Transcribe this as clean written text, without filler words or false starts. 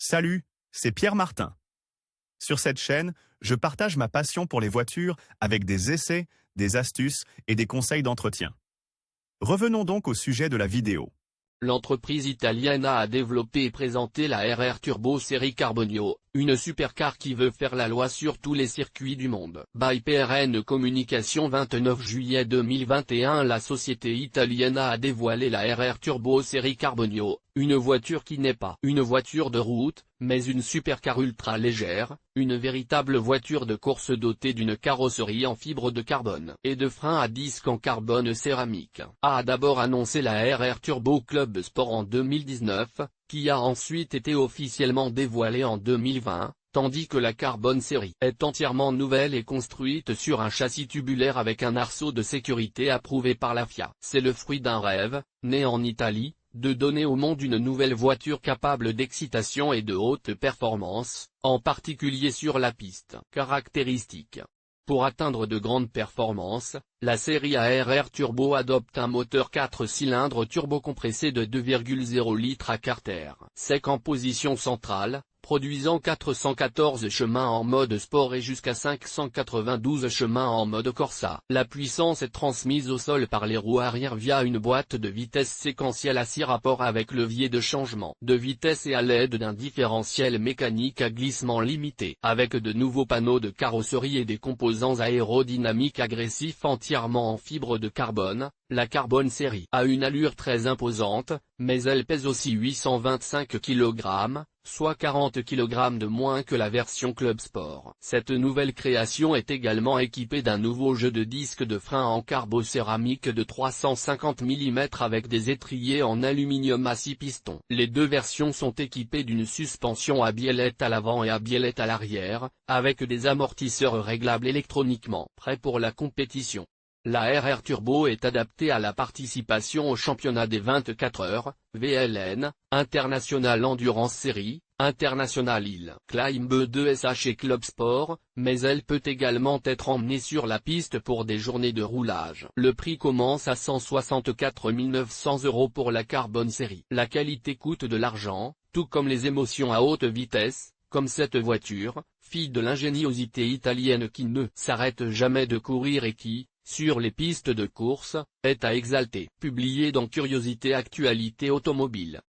Salut, c'est Pierre Martin. Sur cette chaîne, je partage ma passion pour les voitures avec des essais, des astuces et des conseils d'entretien. Revenons donc au sujet de la vidéo. L'entreprise italienne a développé et présenté la RR Turbo série Carbonio, une supercar qui veut faire la loi sur tous les circuits du monde. By PRN Communication 29 juillet 2021. La société italienne a dévoilé la RR Turbo série Carbonio, une voiture qui n'est pas une voiture de route, mais une supercar ultra légère, une véritable voiture de course dotée d'une carrosserie en fibre de carbone et de freins à disque en carbone céramique. A d'abord annoncé la RR Turbo Club Sport en 2019, qui a ensuite été officiellement dévoilée en 2020, tandis que la Carbone série est entièrement nouvelle et construite sur un châssis tubulaire avec un arceau de sécurité approuvé par la FIA. C'est le fruit d'un rêve, né en Italie, de donner au monde une nouvelle voiture capable d'excitation et de haute performance, en particulier sur la piste. Caractéristiques. Pour atteindre de grandes performances, la série ARR Turbo adopte un moteur 4 cylindres turbocompressé de 2,0 litres à carter sec en position centrale, produisant 414 chemins en mode sport et jusqu'à 592 chemins en mode Corsa. La puissance est transmise au sol par les roues arrière via une boîte de vitesse séquentielle à 6 rapports avec levier de changement de vitesse et à l'aide d'un différentiel mécanique à glissement limité. Avec de nouveaux panneaux de carrosserie et des composants aérodynamiques agressifs entièrement en fibre de carbone, la Carbone série a une allure très imposante, mais elle pèse aussi 825 kg, soit 40 kg de moins que la version Club Sport. Cette nouvelle création est également équipée d'un nouveau jeu de disques de frein en carbocéramique de 350 mm avec des étriers en aluminium à 6 pistons. Les deux versions sont équipées d'une suspension à biellette à l'avant et à biellette à l'arrière, avec des amortisseurs réglables électroniquement. Prêt pour la compétition. La RR Turbo est adaptée à la participation au championnat des 24 heures, VLN, International Endurance Series, International Hill Climb 2SH et Club Sport, mais elle peut également être emmenée sur la piste pour des journées de roulage. Le prix commence à 164 900 € pour la Carbone série. La qualité coûte de l'argent, tout comme les émotions à haute vitesse, comme cette voiture, fille de l'ingéniosité italienne qui ne s'arrête jamais de courir et qui, sur les pistes de course, est à exalter. Publié dans Curiosité Actualité Automobile.